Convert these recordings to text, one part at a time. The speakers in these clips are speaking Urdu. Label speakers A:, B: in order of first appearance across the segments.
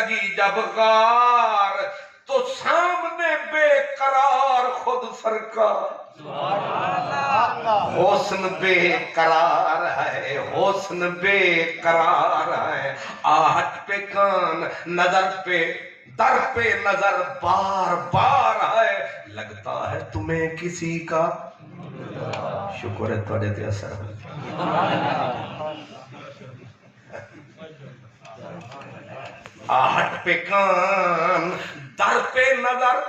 A: لگی جب غار تو سامنے بے قرار خود سرکار حسن بے قرار ہے حسن بے قرار ہے آہٹ پہ کان نظر پہ در پہ نظر بار بار ہے لگتا ہے تمہیں کسی کا شکر ہے توڑے تے اثر آہٹ پہ کان در پہ نظر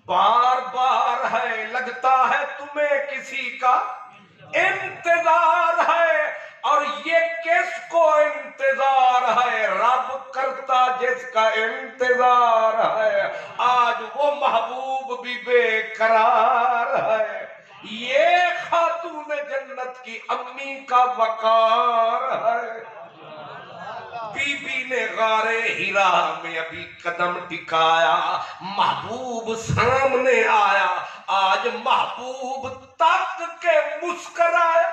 A: بار بار ہے لگتا ہے تمہیں کسی کا انتظار ہے اور یہ کس کو انتظار ہے رب کرتا جس کا انتظار ہے آج وہ محبوب بھی بے قرار ہے یہ خاتون جنت کی امی کا وقار ہے بی بی نے غار ہیرا میں ابھی قدم ٹکایا محبوب سامنے آیا آج محبوب تک کے مسکرایا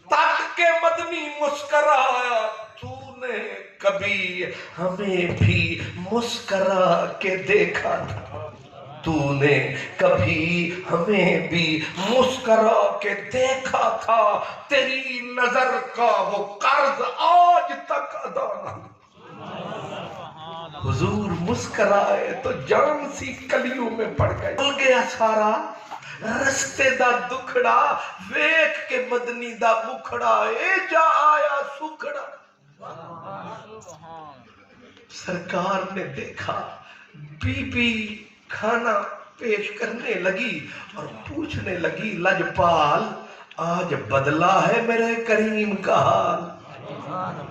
A: تک کے مدنی مسکرایا تو نے کبھی ہمیں بھی مسکرا کے دیکھا تھا تو نے کبھی ہمیں بھی مسکرا کے دیکھا تھا تیری نظر کا وہ قرض آج تک ادا نہ حضور مسکرائے تو جان سی کلیوں میں پڑ گئے بھول گیا سارا رستے دا دکھڑا ویکھ کے مدنی دا مکھڑا اے جا آیا سکھڑا سرکار نے دیکھا بی بی کھانا پیش کرنے لگی اور پوچھنے لگی لجپال آج بدلا ہے میرے کریم کا حال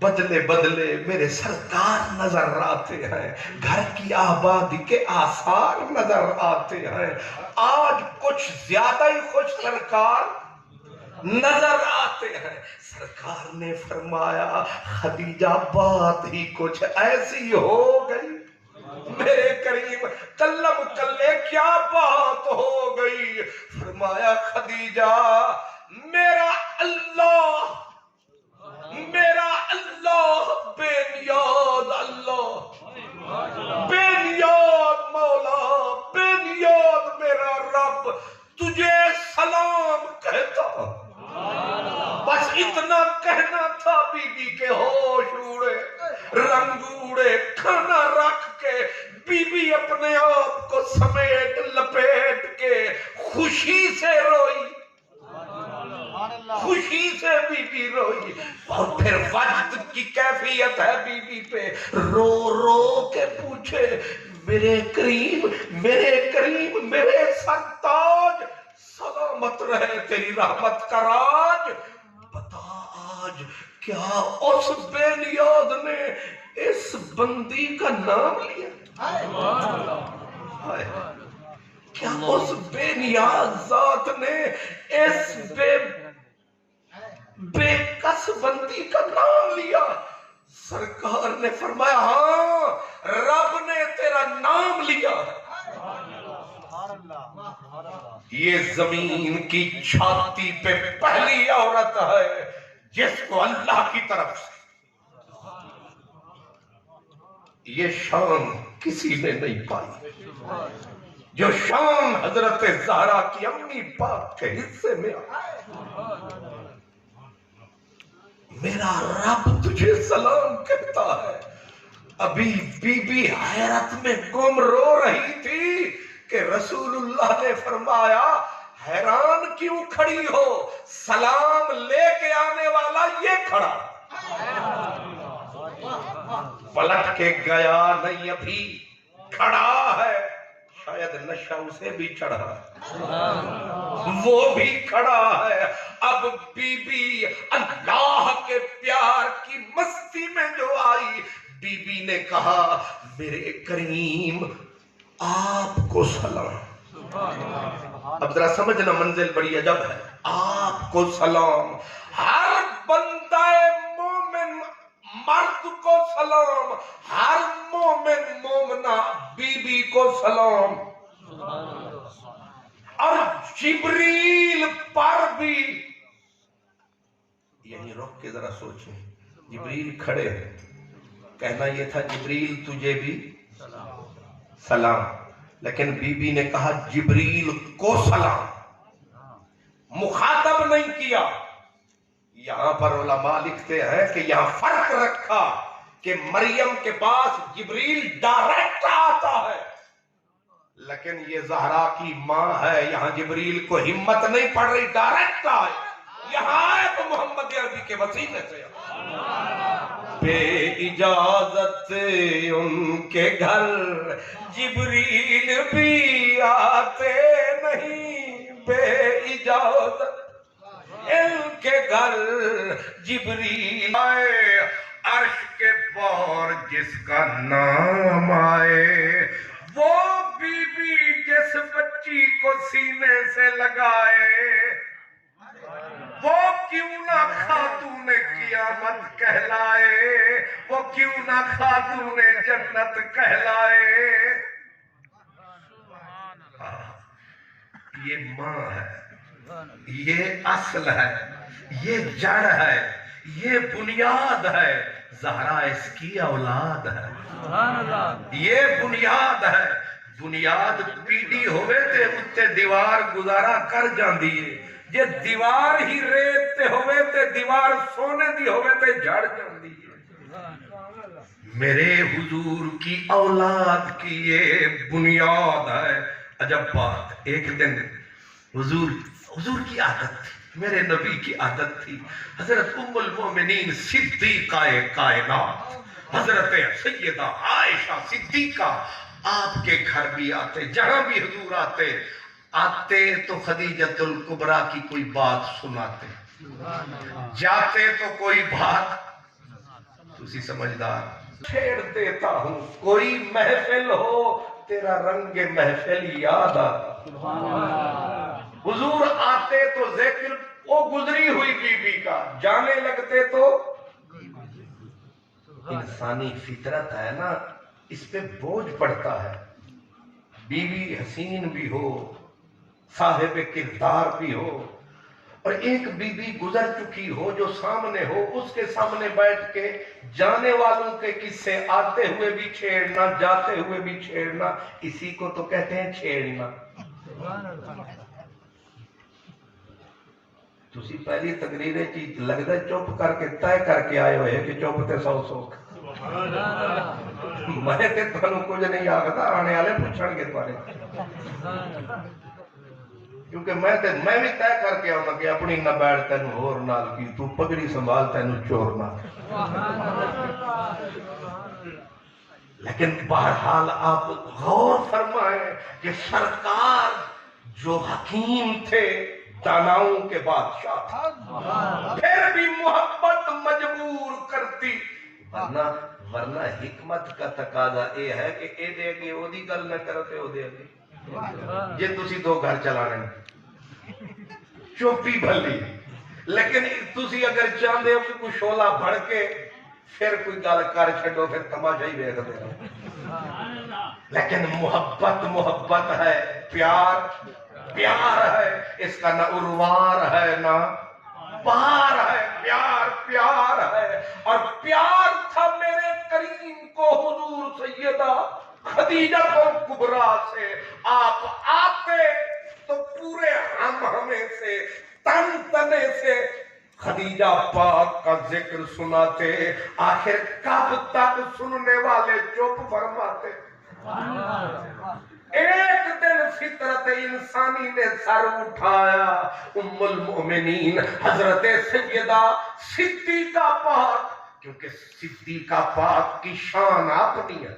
A: بدلے بدلے میرے سرکار نظر آتے ہیں گھر کی آبادی کے آثار نظر آتے ہیں آج کچھ زیادہ ہی خوش سرکار نظر آتے ہیں سرکار نے فرمایا خدیجہ بات ہی کچھ ایسی ہو گئی میرے کریم کلم کلے کیا بات ہو گئی فرمایا خدیجہ میرا اللہ بے نیاز اللہ بے نیاز مولا بے نیاز میرا رب تجھے سلام کہتا بس اتنا کہنا تھا بی بی کے ہوش اڑے رنگ اڑے کھانا رکھ کے بی بی اپنے آپ کو سمیٹ لپیٹ کے خوشی سے روئی خوشی سے بی بی روئی اور پھر وجد کی کیفیت ہے بی بی پہ رو رو کے پوچھے میرے کریم میرے سرتاج سلامت رہے تیری رحمت کا راج بتا آج کیا اس بے نیاز نے اس بندی کا نام لیا کیا اس بے نیاز ذات نے اس بے کس بندی کا نام لیا سرکار نے فرمایا ہاں رب نے تیرا نام لیا یہ زمین کی چھاتی پہ پہلی عورت ہے جس کو اللہ کی طرف سے یہ شان کسی نے نہیں پائی جو شان حضرت زہرا کی امی پاک کے حصے میں میرا رب تجھے سلام کہتا ہے ابھی بی بی حیرت میں گم رو رہی تھی کہ رسول اللہ نے فرمایا حیران کیوں کھڑی ہو سلام لے کے آنے والا یہ کھڑا پلٹ کے گیا نہیں ابھی کھڑا ہے شاید نشہ اسے بھی چڑھا وہ بھی کھڑا ہے اب بی بی اللہ کے پیار کی مستی میں جو آئی بی بی نے کہا میرے کریم آپ کو سلام اب ذرا سمجھنا منزل بڑی عجب ہے آپ کو سلام ہر بندہ مومن مرد کو سلام ہر مومن مومنہ بی بی کو سلام اور جبریل پر بھی یعنی رک کے ذرا سوچیں جبریل کھڑے ہیں، کہنا یہ تھا جبریل تجھے بھی سلام، لیکن بی بی نے کہا جبریل کو سلام، مخاطب نہیں کیا۔ یہاں پر علماء لکھتے ہیں کہ یہاں فرق رکھا کہ مریم کے پاس جبریل ڈائریکٹ آتا ہے، لیکن یہ زہرا کی ماں ہے، یہاں جبریل کو ہمت نہیں پڑ رہی ڈائریکٹ آئے، یہاں آئے تو محمد عربی کے وسیلے سے بے اجازت ان کے گھر جبریل بھی آتے نہیں، بے اجازت ان کے گھر جبریل آئے، عرش کے پار جس کا نام آئے، وہ بی بی جس بچی کو سینے سے لگائے، وہ کیوں نہ خاتون قیامت کہلائے، وہ کیوں نہ خاتون جنت کہلائے۔ یہ ماں ہے، یہ اصل ہے، یہ جڑ ہے، یہ بنیاد ہے، زہرا اس کی اولاد ہے، یہ بنیاد ہے۔ بنیاد پیڑی ہوئے تے اتے دیوار گزارا کر جاندی ہے، جے دیوار ہی ریت تے ہوئے تے دیوار سونے دی ہوئے تے جھڑ جاندی ہے۔ میرے حضور کی اولاد کی یہ بنیاد ہے۔ عجب بات، ایک دن حضور کی عادت تھی، میرے نبی کی عادت تھی، حضرت ام المومنین صدیقہ کائنات حضرت سیدہ عائشہ صدیقہ آپ کے گھر بھی آتے، جہاں بھی حضور آتے تو خدیجۃ الکبریٰ کی کوئی بات سناتے، جاتے تو کوئی بات، تسی سمجھدار، چھیڑ دیتا ہوں کوئی محفل ہو تیرا رنگ محفل یاد آتا۔ حضور آتے تو ذکر وہ گزری ہوئی بی بی کا، جانے لگتے تو انسانی فطرت ہے نا، اس پہ بوجھ پڑتا ہے۔ بیوی حسین بھی ہو، صاحب کردار بھی ہو، اور ایک بی بی گزر چکی ہو جو سامنے ہو، اس کے سامنے بیٹھ کے جانے والوں کے قصے آتے ہوئے بھی چھیڑنا، جاتے ہوئے بھی چھیڑنا، اسی کو تو کہتے ہیں چھیڑنا۔ تسی پہلی تقریریں چیز لگتا ہے چپ کر کے طے کر کے آئے ہوئے کہ چپ تے سو سوکھ، میں تے تھانوں کچھ نہیں آگتا، آنے والے پوچھن گے تھوڑے، کیونکہ میں بھی طے کر کے آؤں کہ اپنی نہ بیٹھ تینوں ہور نال کی، تو پگڑی سنبھال تینوں چور نہ۔ لیکن بہرحال آپ غور فرمائیں کہ سرکار جو حکیم تھے، داناؤں کے بادشاہ تھا، پھر بھی محبت مجبور کرتی، ورنہ حکمت کا تقاضا یہ ہے کہ اے دے گی او دی گل نہ کرتے او دے گی، جے تسی دو گھر چلانے چوپی بھلی، لیکن تسی اگر چاہتے ہو کہ کوئی شولہ بڑھ کے پھر کوئی گل کر چھڑو، پھر تماشا ہی ویکھدے رہو۔ لیکن محبت ہے، پیار ہے، اس کا نہ اروار ہے نہ پار ہے، پیار ہے، اور پیار تھا میرے کریم کو حضور سیدہ خدیجہ کبریٰ سے۔ آپ آتے تو پورے ہمیں سے، تنے سے خدیجہ پاک کا ذکر سناتے، آخر کب تک سننے والے چپ فرماتے۔ ایک دن فطرت انسانی نے سر اٹھایا، ام المؤمنین حضرت سیدہ صدیقہ پاک، کیونکہ صدیقہ پاک کی شان اپنی ہے،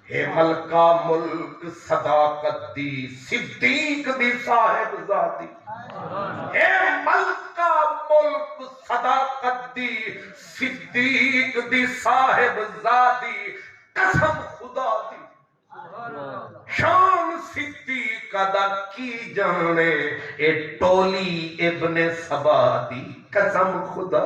A: اے ملکہ ملک صداقت دی، صدیق دی صاحب ذاتی، اے ملکہ ملک صداقت دی، صدیق دی صاحب ذاتی، قسم خدا دی، شان صدیق دا کی جانے، اے ٹولی ابن سبا دی، قسم خدا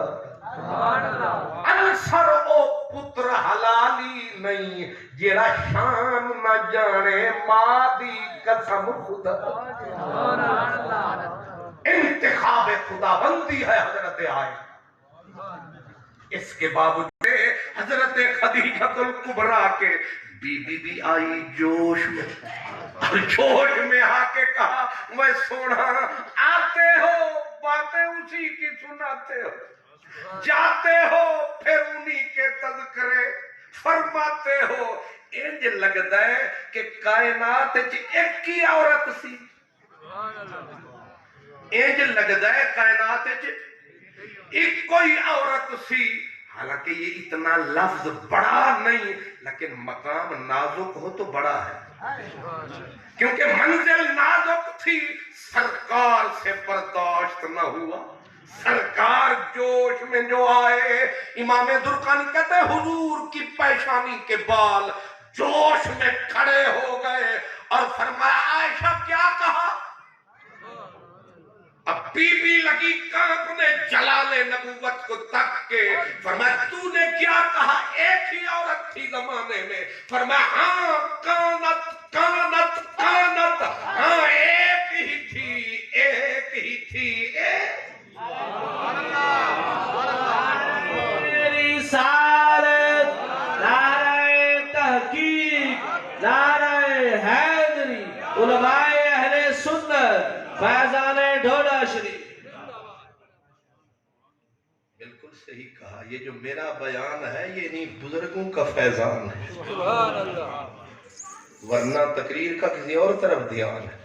A: انصر او پتر حلالی نہیں، جیڑا شان نہ جانے ماں دی، قسم خدا انتخاب خدا بندی ہے حضرت آئے، اس کے باوجود حضرت خدیجہ الکبریٰ کے بی بی بھی آئی جوش میں، اور جوش میں آ کے کہا میں سونا آتے ہو باتیں اسی کی سناتے ہو، جاتے ہو پھر انہی کے تذکرے فرماتے ہو، انج لگتا ہے کہ کائنات ایک ہی عورت سی، انج لگتا ہے کائنات ایک کوئی عورت سی، حالانکہ یہ اتنا لفظ بڑا نہیں لیکن مقام نازک ہو تو بڑا ہے، کیونکہ منزل نازک تھی، سرکار سے برداشت نہ ہوا، سرکار جوش میں جو آئے، امام درقانی کہتے ہیں حضور کی پیشانی کے بال جوش میں کھڑے ہو گئے اور فرمایا عائشہ کیا کہا؟ اب بی بی لگی کانپنے جلال نبوت کو تک کے، فرمایا تو نے کیا کہا؟ ایک ہی عورت تھی زمانے میں، فرمایا ہاں کانت کانت کانت، ہاں ایک ہی تھی ایک ہی تھی ایک۔
B: رسالت، نعرہ تحقیق، نعرہ حیدری، علماء اہل سنت، فیضان ڈھولا شریف۔
A: بالکل صحیح کہا، یہ جو میرا بیان ہے یہ انہیں بزرگوں کا فیضان ہے، ورنہ تقریر کا کسی اور طرف دھیان ہے،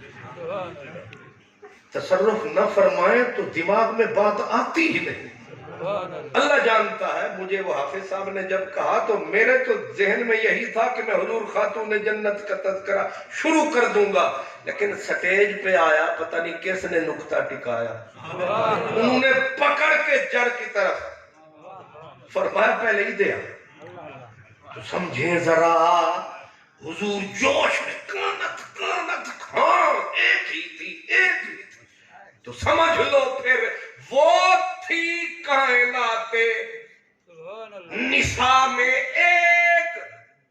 A: تصرف نہ فرمائیں تو دماغ میں بات آتی ہی نہیں۔ اللہ جانتا ہے، مجھے وہ حافظ صاحب نے جب کہا تو میرے تو ذہن میں یہی تھا کہ میں حضور خاتون جنت کا تذکرہ شروع کر دوں گا، لیکن سٹیج پہ آیا پتہ نہیں کس نے نقطہ ٹکایا، انہوں نے پکڑ کے جڑ کی طرف فرمایا پہلے ہی دیا تو سمجھیں ذرا، حضور جوش میں کانت کانت، ہاں ایک ہی تھی ایک ہی تھی، تو سمجھ لو پھر وہ تھی کائنات نساء میں ایک،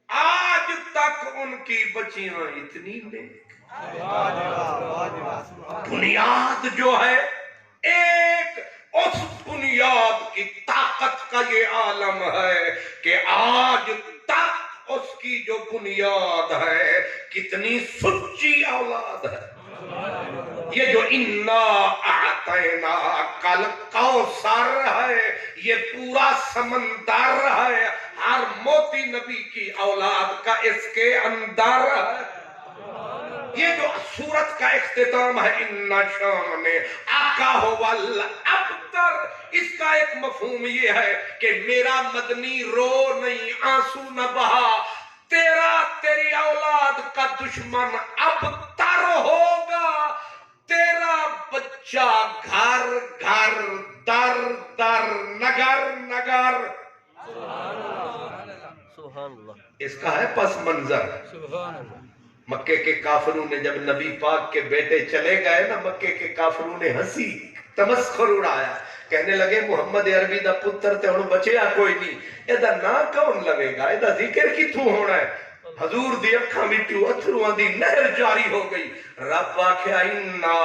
A: آج تک ان کی بچیاں اتنی نیک، بنیاد جو ہے ایک، اس بنیاد کی طاقت کا یہ عالم ہے کہ آج تک اس کی جو بنیاد ہے کتنی سچی اولاد ہے۔ یہ جو انا اعطینا کل کوثر ہے، یہ پورا سمندر ہے، ہر موتی نبی کی اولاد کا اس کے اندر ہے۔ یہ جو سورت کا اختتام ہے انا شان آقا والابتر، اس کا ایک مفہوم یہ ہے کہ میرا مدنی رو نہیں آنسو نہ بہا، تیری اولاد کا دشمن ابتر ہوگا، تیرا بچہ گھر گھر در در نگر نگر، اس کا ہے پس منظر۔ مکے کے کافروں نے جب نبی پاک کے بیٹے چلے گئے نا، مکے کے کافروں نے ہنسی تمسخر اڑایا، کہنے لگے محمد عربی دا پتر تے ہن بچیا کوئی نہیں، ایدہ نا کون لگے گا، ایدہ ذکر کی تو ہونا ہے۔ حضور دی اکھاں وچوں اتھروان دی نہر جاری ہو گئی، رب آکھیا انا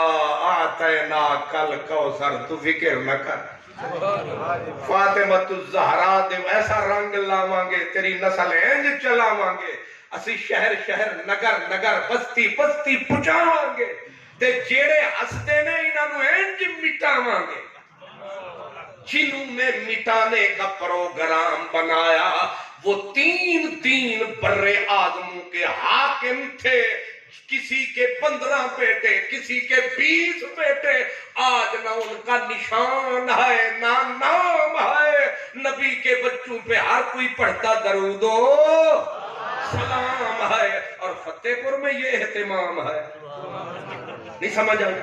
A: اعطینا کل کوثر، تو فکر نہ کر، فاطمۃ الزہرا دے ایسا رنگ لاواں گے، تیری نسل انج چلاواں گے، اسی شہر شہر نگر نگر بستی بستی پہنچاواں گے، تے جیڑے ہسدے نے انہاں نوں انج مٹاواں گے۔ جنہوں نے مٹانے کا پروگرام بنایا وہ تین بر اعظموں کے حاکم تھے، کسی کے 15 بیٹے، کسی کے 20 بیٹے، آج نہ ان کا نشان ہے نہ نام ہے، نبی کے بچوں پہ ہر کوئی پڑھتا درود و سلام ہے، اور فتح پور میں یہ اہتمام ہے۔ نہیں سمجھ آئے؟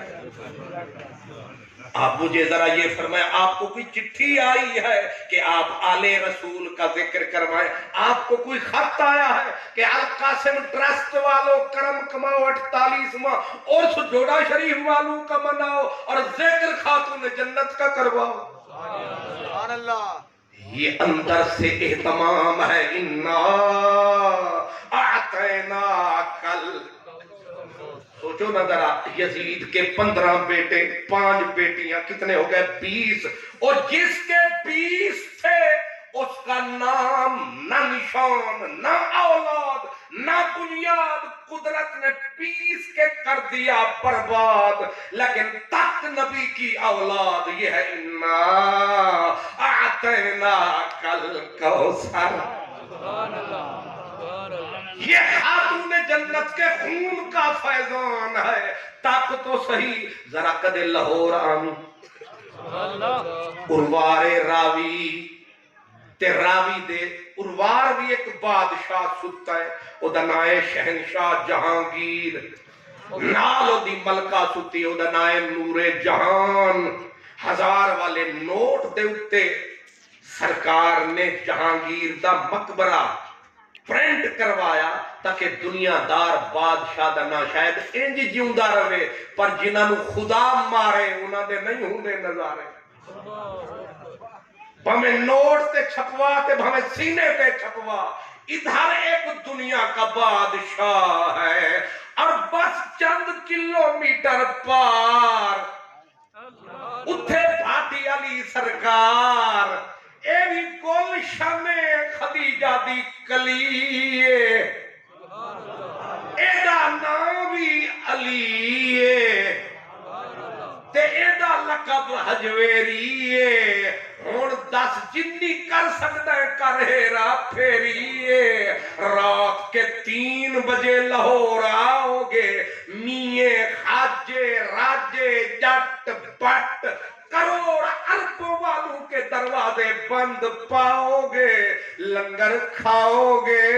A: آپ مجھے ذرا یہ فرمائیں، آپ کو کوئی چٹھی آئی ہے کہ آپ آل رسول کا ذکر کروائیں؟ آپ کو کوئی خط آیا ہے کہ القاسم ٹرسٹ والوں کرم کماؤ 48واں عرس جوڑا شریف والوں کا مناؤ اور ذکر خاتون جنت کا کرواؤ؟ سبحان اللہ، یہ اندر سے اہتمام ہے۔ انا اعطینا کل، سوچو نا ذرا، یزید کے 15 بیٹے، 5 بیٹیاں، کتنے ہو گئے؟ 20، اور جس کے 20 خاندان، نہ اولاد، نہ بنیاد، قدرت نے پیس کے کر دیا برباد، لیکن تک نبی کی اولاد یہ ہے انا اعطیناک الکوثر۔ یہ خاتون جنت کے خون کا فیضان ہے۔ تک تو صحیح ذرا کدے لاہور آمی اروار راوی تے راوی دے اروار بھی ایک بادشاہ ستا ہے، او دا نائے شہنشاہ جہانگیر، نالو دی ملکہ ستی او دا نائے نور جہان۔ 1000 والے نوٹ دے اتے سرکار نے جہانگیر دا مقبرہ پرنٹ کروایا تاکہ دنیا دار بادشاہ دا نا شاید انج جیوندہ رہے، پر جنہاں نو خدا مارے انہاں دے نہیں ہوندے نظارے۔ بھمیں نوٹ تے چھپوا تے بھمیں سینے تے چھپوا، ادھر ایک دنیا کا بادشاہ ہے اور بس چند کلومیٹر پار اتھے بھاٹی علی سرکار، اے بھی گلشن خدیجہ دی کلیے، اے دا نام بھی علی تے اے دا لقب حجویری، ہون 10 جنی کر سکتا ہے کر ہیرا پھیری۔ رات کے 3 بجے لاہور آؤ گے، میے خاجے راجے جٹ بٹ کروڑ اربوں والوں کے دروازے بند پاؤ گے، لنگر کھاؤ گے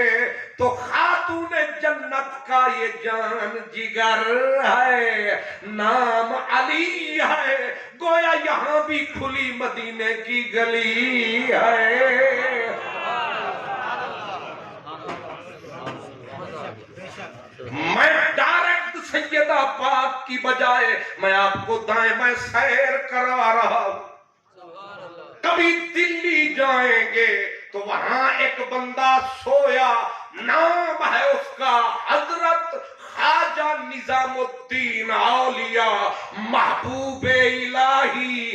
A: تو خاتون جنت کا یہ جان جگر ہے، نام علی ہے، گویا یہاں بھی کھلی مدینے کی گلی ہے۔ میں ڈائریکٹ سیدہ پاک کی بجائے میں آپ کو دائیں میں سیر کرا رہا ہوں۔ کبھی دلی جائیں گے تو وہاں ایک بندہ سویا، نام ہے اس کا حضرت خواجہ نظام الدین اولیاء محبوب الہی۔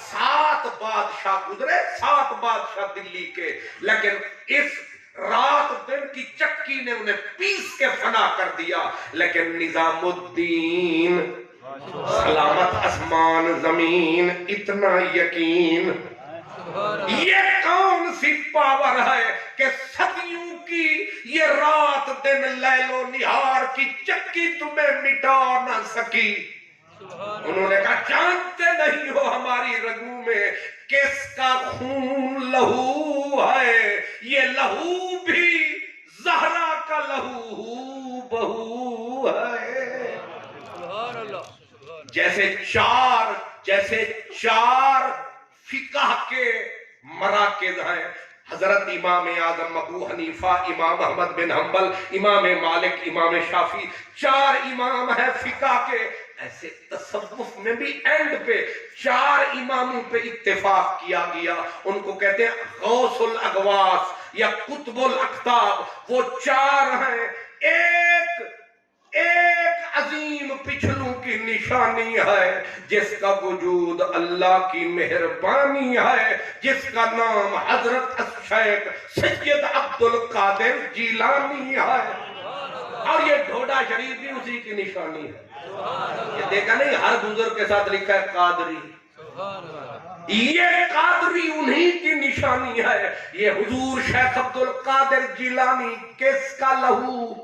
A: 7 بادشاہ گزرے، 7 بادشاہ دلی کے، لیکن اس رات دن کی چکی نے انہیں پیس کے فنا کر دیا، لیکن نظام الدین سلامت آسمان زمین اتنا یقین۔ یہ کون سی پاور ہے کہ صدیوں کی یہ رات دن لیل و نہار کی چکی تمہیں مٹا نہ سکی۔ انہوں نے کہا جانتے نہیں ہو ہماری رگوں میں کس کا خون لہو ہے، یہ لہو بھی زہرا کا لہو بہو ہے۔ جیسے چار فقہ کے مراکز ہیں، حضرت امام اعظم ابو حنیفہ، امام احمد بن حنبل، امام مالک، امام شافعی، 4 امام ہیں فقہ کے، ایسے تصوف میں بھی اینڈ پہ 4 اماموں پہ اتفاق کیا گیا، ان کو کہتے ہیں غوث الاغواث یا قطب الاقطاب۔ وہ 4 ہیں، ایک عظیم پچھلوں کی نشانی ہے جس کا وجود اللہ کی مہربانی ہے، جس کا نام حضرت الشیخ سید عبد القادر جیلانی ہے، اور یہ ڈھوڈا شریف بھی اسی کی نشانی ہے۔ یہ دیکھا نہیں ہر بزرگ کے ساتھ لکھا ہے قادری، یہ قادری انہی کی نشانی ہے۔ یہ حضور شیخ عبد القادر جیلانی کس کا لہو؟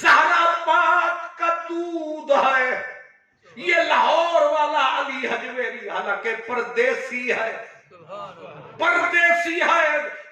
A: زہرا پاک کا دودھ ہے۔ یہ لاہور والا علی حجویری حالانکہ پردیسی ہے،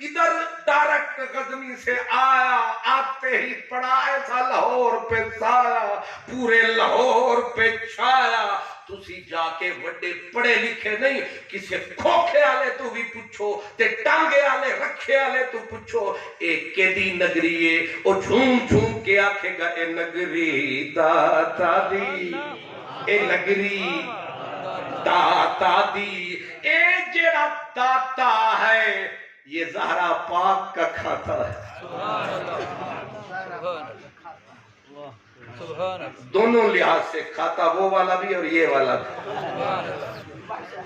A: ادھر ڈائریکٹ غزنی سے آیا، آتے ہی پڑا ایسا لاہور پہ سایہ، پورے لاہور پہ چھایا۔ تسی جا کے وڈے پڑھے لکھے نہیں، کسے کھوکھے آلے تو بھی پوچھو تے ٹانگے آلے رکھے آلے تو پوچھو، ایک کے دی نگریے او جھوم جھوم کے آکھے گا اے نگری داتا دی، اے نگری داتا دی۔ اے جڑا داتا ہے یہ زہرا پاک کا کھاتا ہے، دونوں لحاظ سے کھاتا وہ والا بھی اور یہ والا بھی۔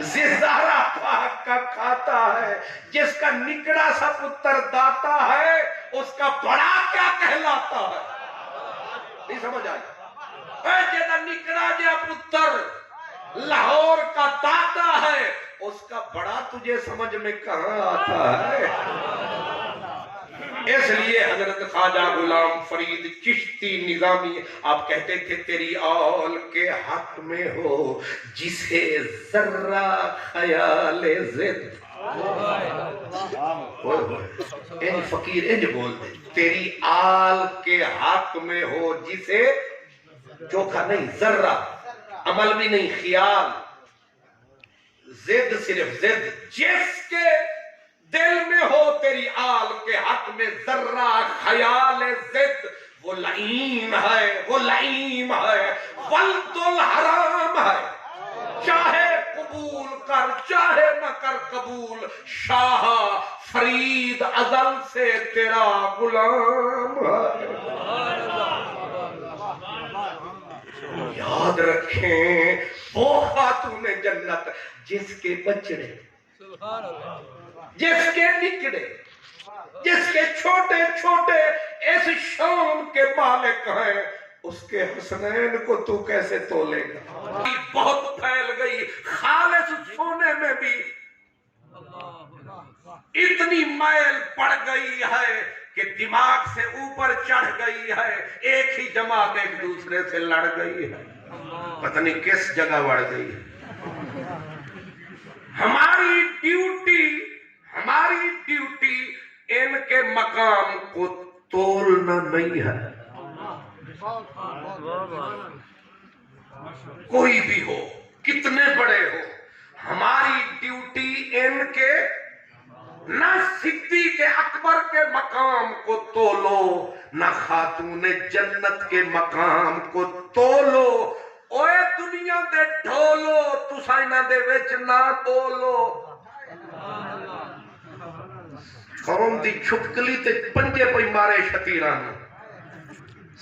A: زارا پاک کا کھاتا ہے، جس کا نکڑا سا پتر داتا ہے اس کا بڑا کیا کہلاتا ہے؟ نہیں سمجھ آئی؟ اے جیدہ نکڑا جا پتر لاہور کا داتا ہے اس کا بڑا تجھے سمجھ میں کہاں آتا ہے؟ اس لیے حضرت خواجہ غلام فرید چشتی نظامی آپ کہتے تھے تیری آل کے حق میں ہو جسے ذرہ خیال زد انج فقیر انج بول دے تیری آل کے حق میں ہو جسے چوکھا نہیں ذرہ عمل بھی نہیں خیال زد صرف زد جس کے دل میں ہو تیری آل کے حق میں ذرہ خیال زد وہ لعین ہے وہ لعیم ہے ولد الحرام ہے چاہے قبول کر چاہے نہ کر قبول شاہ فرید ازل سے تیرا غلام ہے یاد رکھیں وہ خاتون جنت جس کے بچڑے جس کے نکڑے جس کے چھوٹے چھوٹے اس شان کے مالک ہیں اس کے حسنین کو تو کیسے تولے گا بہت پھیل گئی خالص سونے میں بھی اتنی میل پڑ گئی ہے کہ دماغ سے اوپر چڑھ گئی ہے ایک ہی جماعت ایک دوسرے سے لڑ گئی ہے پتہ نہیں کس جگہ بڑھ گئی ہے ہماری ڈیوٹی ان کے مقام کو تولنا نہیں ہے کوئی بھی ہو کتنے بڑے ہو ہماری ڈیوٹی ان کے نہ صدیق اکبر کے مقام کو تولو نہ خاتون جنت کے مقام کو تولو اوے دنیا دے ڈھولو تسائنہ دے وچ نہ بولو قوم دی چھپکلی تے پنجے پہ مارے شتیران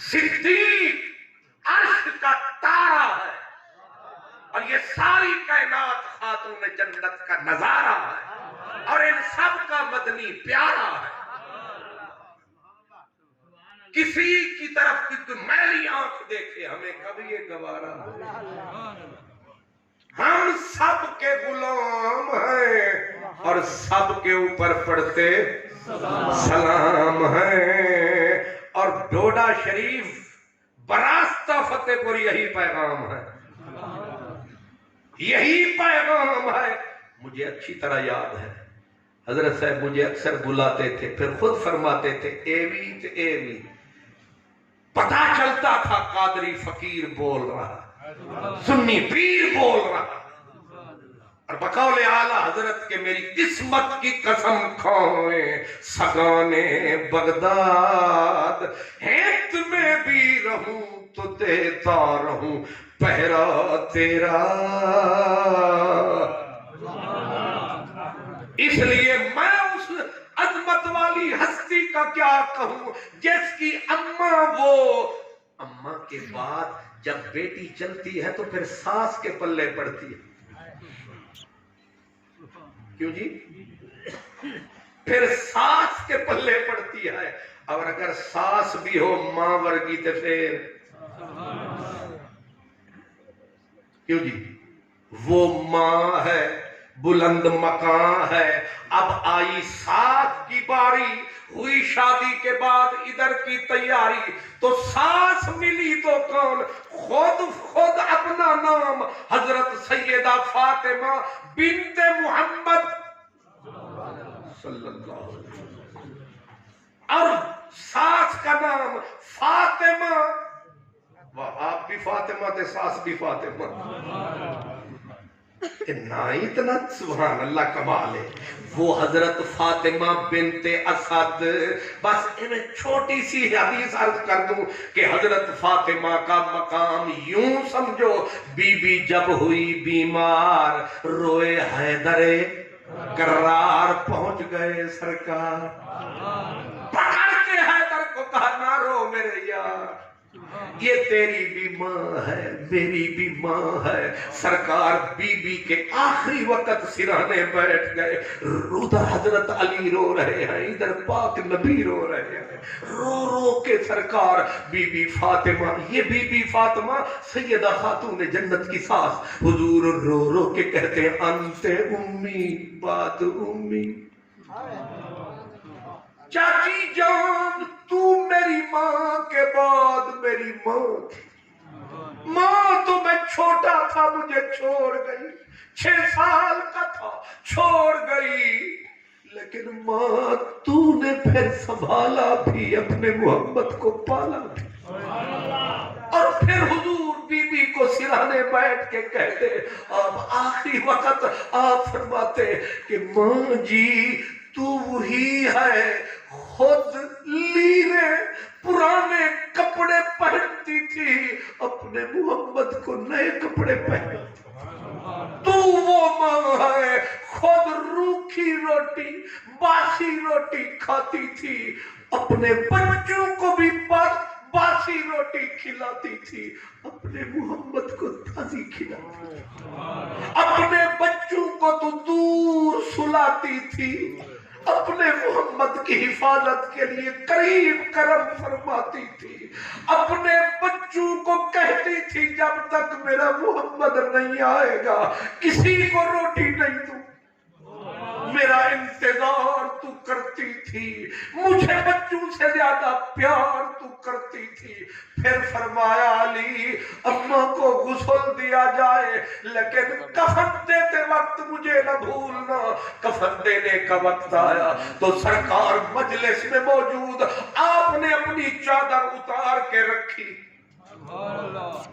A: صدیق عرش کا تارا ہے اور یہ ساری کائنات خاتون جنت کا نظارہ ہے اور ان سب کا مدنی پیارا ہے کسی کی طرف کی تو میلی آنکھ دیکھے ہمیں کبھی یہ گوارا ہم سب کے غلام ہیں اور سب کے اوپر پڑھتے سلام ہیں اور ڈوڈا شریف براستہ فتح پور یہی پیغام ہے یہی پیغام ہے مجھے اچھی طرح یاد ہے حضرت صاحب مجھے اکثر بلاتے تھے پھر خود فرماتے تھے ایوی پتہ چلتا تھا قادری فقیر بول رہا سنی پیر بول رہا اور بقول اعلیٰ حضرت کے میری قسمت کی قسم کھائیں سگانے بغداد ہیت میں بھی رہوں تو دیتا رہوں پہرا تیرا اس لیے میں اس عظمت والی ہستی کا کیا کہوں جس کی اماں کے بعد جب بیٹی چلتی ہے تو پھر ساس کے پلے پڑتی ہے کیوں جی پھر ساس کے پلے پڑتی ہے اور اگر ساس بھی ہو ماں ورگی تو پھر کیوں جی وہ ماں ہے بلند مکان ہے اب آئی ساس کی باری ہوئی شادی کے بعد ادھر کی تیاری تو ساس ملی تو کون خود اپنا نام حضرت سیدہ فاطمہ بنت محمد صلی اللہ علیہ وسلم اور ساس کا نام فاطمہ آپ بھی فاطمہ تھے ساس بھی فاطمہ نہ اتنا سبحان اللہ کمال ہے وہ حضرت فاطمہ بنت اسد بس انہیں چھوٹی سی حدیث عرض کر دوں کہ حضرت فاطمہ کا مقام یوں سمجھو بی بی جب ہوئی بیمار روئے حیدر کرار پہنچ گئے سرکار پکڑ کے حیدر کو کہا نہ رو میرے یار یہ تیری بھی ماں ہے میری بھی ماں ہے. سرکار بی بی کے آخری وقت سرانے بیٹھ گئے. ادھر حضرت علی رو رہے ہیں, ادھر پاک نبی رو رہے ہیں. رو رو کے سرکار بی بی فاطمہ, یہ بی بی فاطمہ سیدہ خاتون جنت کی ساس, حضور رو رو کے کہتے ہیں انت امی بعد امی. چاچی جان تو میری ماں کے بعد میری ماں تھی. ماں تو میں چھوٹا تھا مجھے چھوڑ گئی, 6 سال کا تھا چھوڑ گئی, لیکن ماں تو نے پھر سنبھالا بھی, اپنے محمد کو پالا بھی. اور پھر حضور بی بی کو سرانے بیٹھ کے کہتے, اب آخری وقت آپ فرماتے کہ ماں جی تو وہی ہے خود لیرے پرانے کپڑے پہنتی تھی, اپنے محمد کو نئے کپڑے پہنتی. تو وہ ماں ہے خود روکھی روٹی باسی روٹی کھاتی تھی, اپنے بچوں کو بھی باسی روٹی کھلاتی تھی, اپنے محمد کو تازی کھلاتی تھی. اپنے بچوں کو تو دور سلاتی تھی, اپنے محمد کی حفاظت کے لیے قریب کرم فرماتی تھی. اپنے بچوں کو کہتی تھی جب تک میرا محمد نہیں آئے گا کسی کو روٹی نہیں دوں. میرا انتظار تو کرتی تھی, مجھے بچوں سے زیادہ پیار تو کرتی تھی. پھر فرمایا علی اماں کو غسل دیا جائے, لیکن کفن دیتے وقت مجھے نہ بھولنا. کفن دینے کا وقت آیا تو سرکار مجلس میں موجود, آپ نے اپنی چادر اتار کے رکھی,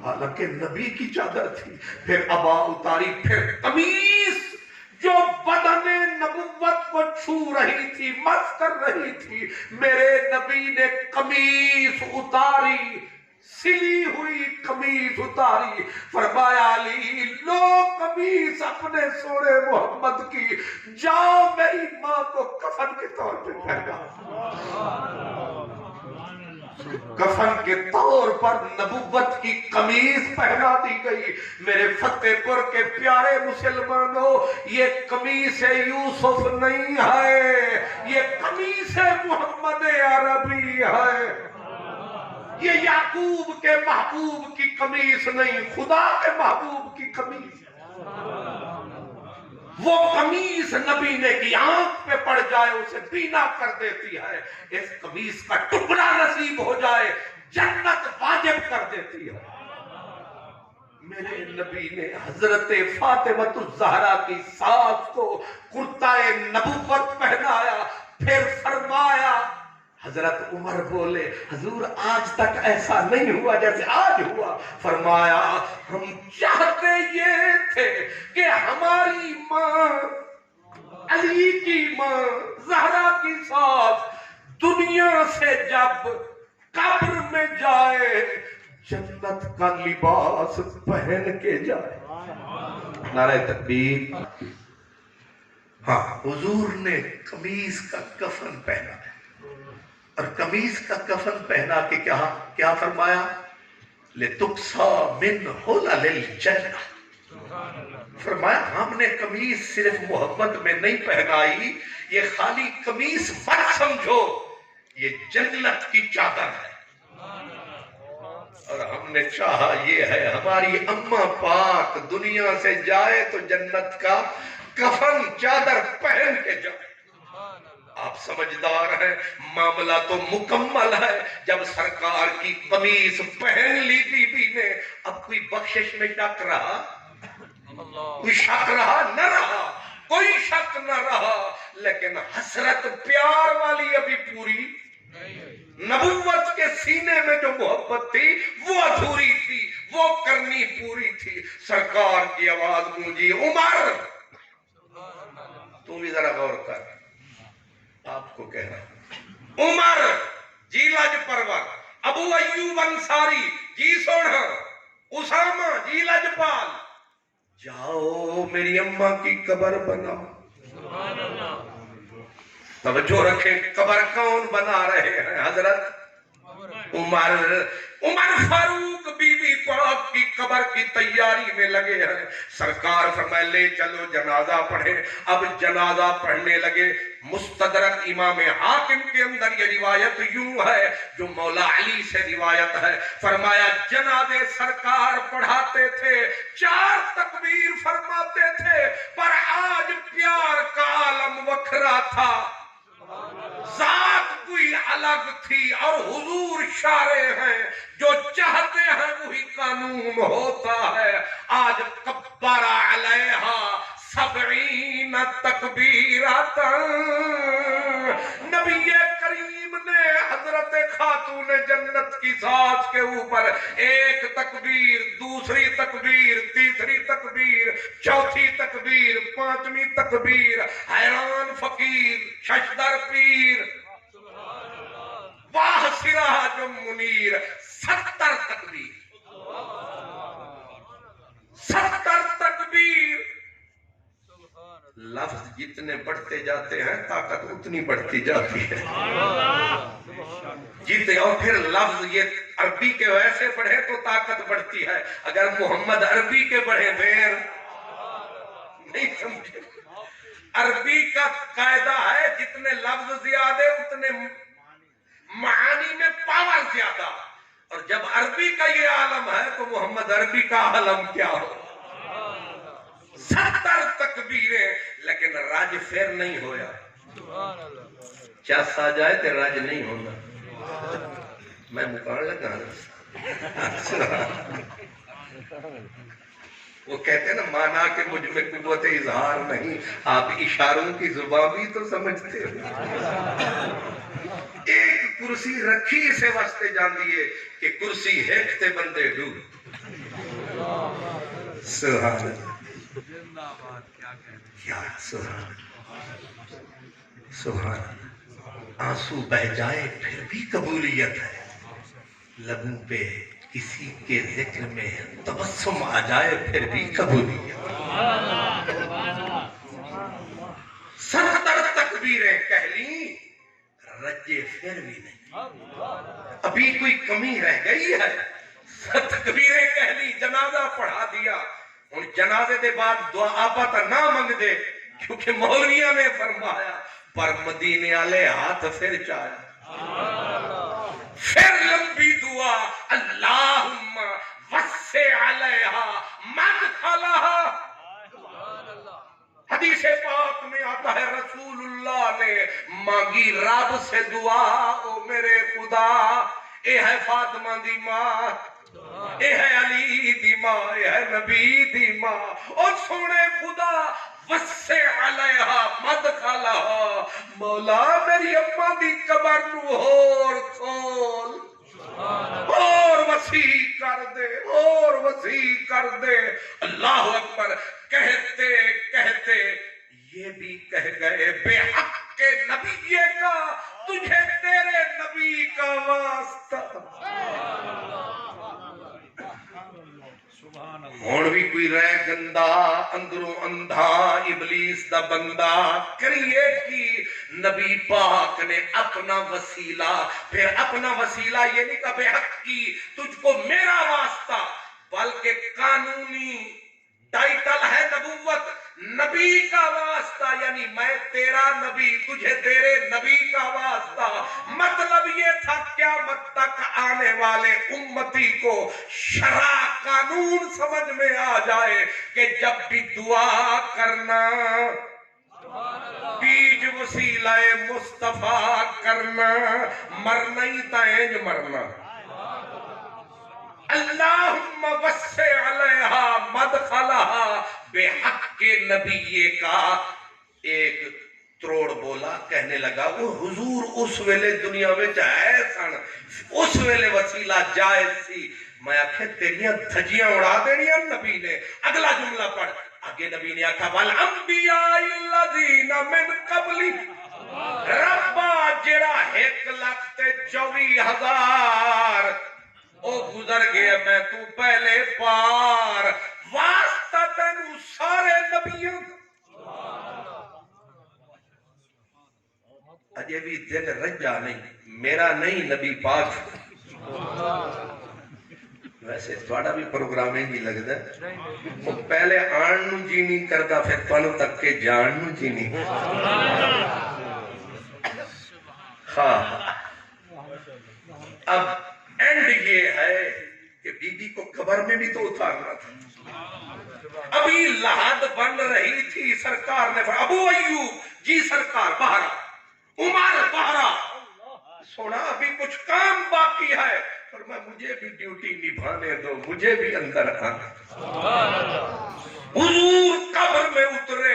A: حالانکہ نبی کی چادر تھی. پھر ابا اتاری, پھر قمیص جو بدن نبوت کو چھو رہی تھی مس کر رہی تھی, میرے نبی نے قمیص اتاری, سلی ہوئی قمیص اتاری. فرمایا علی لو قمیص اپنے سونے محمد کی, جاؤ میری ماں کو کفن کے طور پہ پہنا. کفن کے طور پر نبوت کی قمیص پہنا دی گئی. میرے فتح پور کے پیارے مسلمانوں, یہ قمیص یوسف نہیں ہے, یہ قمیص محمد عربی ہے. یہ یعقوب کے محبوب کی قمیص نہیں, خدا کے محبوب کی قمیص. وہ قمیص نبی نے کی آنکھ پہ پڑ جائے اسے بینا کر دیتی ہے, اس قمیص کا ٹکڑا نصیب ہو جائے جنت واجب کر دیتی ہے. میرے نبی نے حضرت فاطمہ الزہرا کی ساس کو کرتا نبوت پہنایا. پھر فرمایا, حضرت عمر بولے حضور آج تک ایسا نہیں ہوا جیسے آج ہوا. فرمایا ہم چاہتے یہ تھے کہ ہماری ماں علی کی ماں زہرا کی ساس دنیا سے جب قبر میں جائے جنت کا لباس پہن کے جائے. نعرہ تکبیر. ہاں حضور نے قمیص کا کفن پہنا ہے, اور قمیص کا کفن پہنا کے کیا فرمایا, لِتُقْصَى مِنْ حُلَلِ الْجَنَّةِ. فرمایا ہم نے قمیص صرف محبت میں نہیں پہنائی, یہ خالی قمیص مت سمجھو, یہ جنت کی چادر ہے. اور ہم نے چاہا یہ ہے ہماری اماں پاک دنیا سے جائے تو جنت کا کفن چادر پہن کے جائے. آپ سمجھدار ہیں, معاملہ تو مکمل ہے. جب سرکار کی قمیص پہن لی بی بی نے, اب کوئی بخشش میں شک رہا, کوئی شک رہا نہ رہا, کوئی شک نہ رہا. لیکن حسرت پیار والی ابھی پوری, نبوت کے سینے میں جو محبت تھی وہ ادھوری تھی, وہ کرنی پوری تھی. سرکار کی آواز گونجی, عمر تم بھی ذرا غور کر, آپ کو کہہ رہا ہوں. عمر جی لج پرور, ابو ایوب انصاری جی سوڑا, اسامہ جی لجپال, جاؤ میری اماں کی قبر بناؤ. توجہ رکھیں, قبر کون بنا رہے ہیں؟ حضرت عمر فاروق بی بی پاک کی قبر کی تیاری میں لگے ہیں. سرکار فرمائے لے چلو جنازہ پڑھیں. اب جنازہ پڑھنے لگے. مستدرک امام حاکم کے اندر یہ روایت یوں ہے جو مولا علی سے روایت ہے. فرمایا جنازے سرکار پڑھاتے تھے 4 تکبیر فرماتے تھے پر آج پیار کا عالم وکھرا تھا. ذات کوئی الگ تھی اور حضور شارع ہیں جو چاہتے ہیں وہی قانون ہوتا ہے. آج کبر علیہا 70 تکبیرات. نبی کریم نے حضرت خاتون جنت کی ساز کے اوپر 1 تکبیر، دوسری تکبیر، تیسری تکبیر، چوتھی تکبیر، 5ویں تکبیر. حیران فقیر، ششدر پیر، واہ سراج منیر، 70 تکبیر، 70 تکبیر. لفظ جتنے بڑھتے جاتے ہیں طاقت اتنی بڑھتی جاتی ہے. جتنے اور پھر لفظ یہ عربی کے ویسے پڑھے تو طاقت بڑھتی ہے. اگر محمد عربی کے پڑھے پھر نہیں سمجھے. عربی کا قاعدہ ہے جتنے لفظ زیادہ اتنے معانی میں پاور زیادہ. اور جب عربی کا یہ عالم ہے تو محمد عربی کا عالم کیا ہو. 70 تکبیریں لیکن راج پھر نہیں ہویا. چس آ جائے تو راج نہیں ہونا. میں مکان لگا وہ کہتے ہیں نا مانا کہ مجھ میں قوت اظہار نہیں. آپ اشاروں کی زبان بھی تو سمجھتے ہو. ایک کرسی رکھی اسے واسطے جان دیے کہ کرسی ہیکتے بندے ڈوب. سبحان اللہ. کیا سبحان سبحان. آنسو بہ جائے پھر بھی قبولیت ہے. لبوں پہ کسی کے ذکر میں تبسم آ جائے پھر بھی قبولیت. 70 تکبیریں کہہ لیں رجے پھر بھی نہیں. ابھی کوئی کمی رہ گئی ہے. تکبیریں کہہ لی جنازہ پڑھا دیا. اور جنازے دے بعد دعا آپا نہ منگ دے کیونکہ مولویہ نے فرمایا پر مدینے والے ہاتھ پھر چاہے. پھر لمبی دعا اللہم وسع علیہا مدخلہا. حدیث پاک میں آتا ہے رسول اللہ نے مانگی رب سے دعا او میرے خدا اے ہے فاطمہ دی ماں، اے ہے علی دی ماں، اے ہے نبی دی ماں. اور سونے خدا وسع علیہا مدخلہا. مولا میری اماں دی قبر نو اور کھول اور وسیع کر دے اور وسیع کر دے. اللہ اکبر. کہتے کہتے یہ بھی کہہ گئے بے حق کے نبی کا تجھے تیرے نبی کا واسطہ. ہون بھی کوئی رہ گندا اندروں اندھا ابلیس دا بندہ کریے کی نبی پاک نے اپنا وسیلہ. پھر اپنا وسیلہ یہ نہیں کہ بے حق کی تجھ کو میرا واسطہ بلکہ قانونی ٹائٹل ہے نبوت نبی کا واسطہ. یعنی میں تیرا نبی تجھے تیرے نبی کا واسطہ. مطلب یہ تھا قیامت تک آنے والے امتی کو شرع قانون سمجھ میں آ جائے کہ جب بھی دعا کرنا بیج وسیلہ مصطفیٰ کرنا مرنا ہی تائیں مرنا. اللہم وسع علیہا مدخلہا. بے حق کے نبی کا ایک تروڑ بولا کہنے لگا وہ حضور اس ویلے دنیا میں ہے سن اس ویلے وسیلہ جائز سی. میں آکھے تیریاں دھجیاں اڑا دینیاں. نبی نے اگلا جملہ پڑھ. آگے نبی نے آکھا والانبیاء الذین من قبلی ربا جڑا 1,24,000 او گزر گیا میں تو پہلے پار واسطہ تینو سارے نبیوں. اجے بھی دل رجا نہیں میرا نہیں نبی پاک ویسے تھوڑا بھی پروگرام ہی نہیں لگتا وہ پہلے آن نو جی نہیں کرتا پھر تانوں تک کے جان نو جی نہیں ہاں اب اینڈ یہ ہے کہ بی بی کو قبر میں بھی تو اتارنا تھا ابھی لحد بن رہی تھی سرکار نے ابو ایوب جی سرکار باہر عمر باہر سونا ابھی کچھ کام باقی ہے فرمایا مجھے بھی ڈیوٹی نبھانے دو مجھے بھی اندر آنا حضور قبر میں اترے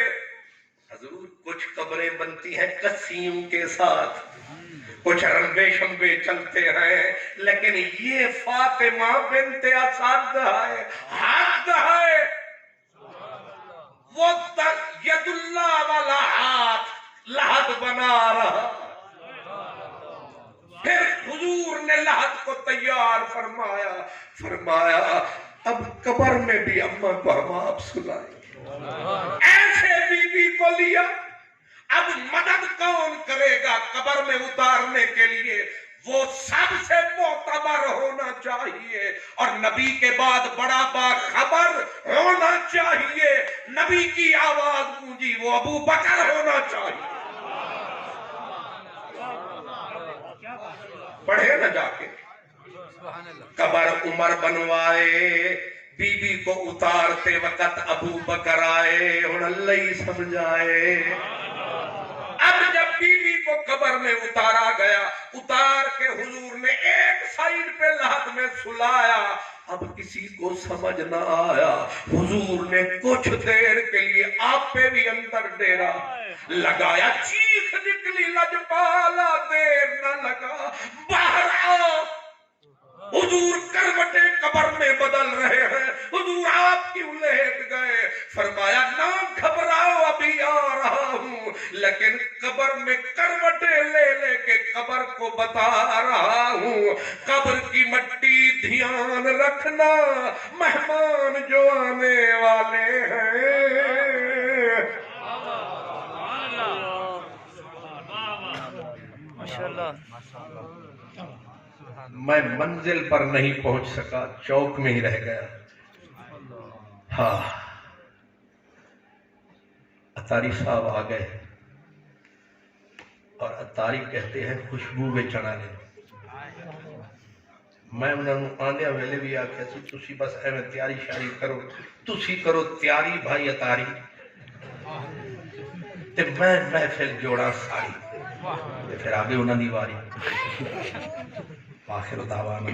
A: حضور کچھ قبریں بنتی ہیں کسیوں کے ساتھ کچھ رنبے شمبے چلتے ہیں لیکن یہ فاطمہ بنت اسد ہے حد ہے وہ ید اللہ والا ہاتھ لحد بنا رہا پھر حضور نے لحد کو تیار فرمایا اب قبر میں بھی اماں کو ہم آپ سنائیں ایسے بی بی کو لیا اب مدد کون کرے گا قبر میں اتارنے کے لیے وہ سب سے معتبر ہونا چاہیے اور نبی کے بعد بڑا باخبر ہونا چاہیے نبی کی آواز گونجی وہ ابو بکر ہونا چاہیے پڑھے نہ جا کے قبر عمر بنوائے بی بی کو اتارتے وقت ابو بکر آئے اور اللہ ہی سمجھائے اب جب بی بی کو قبر میں اتارا گیا اتار کے حضور نے ایک سائیڈ پہ لحد میں سلایا اب کسی کو سمجھ نہ آیا حضور نے کچھ دیر کے لیے آپ پہ بھی اندر ڈیرا لگایا چیخ نکلی لجپالا دیر نہ لگا باہر آ حضور کروٹیں قبر میں بدل رہے ہیں حضور آپ کیوں لیٹ گئے فرمایا نہ گھبراؤ ابھی آ رہا ہوں لیکن قبر میں کروٹیں لے لے کے قبر کو بتا رہا ہوں قبر کی مٹی دھیان رکھنا مہمان جو آنے والے ہیں میں منزل پر نہیں پہنچ سکا چوک میں ہی رہ گیا ہاں اتاری صاحب آ گئے اور اتاری کہتے ہیں خوشبو میں چڑھا لے میں انہوں نے آنے ویلے بھی آکھیا سی تسی بس ایویں تیاری شاری کرو تسی کرو تیاری بھائی اتاری تے میں محفل جوڑا ساری تے پھر آگے انہوں نے واری آخر دعوانا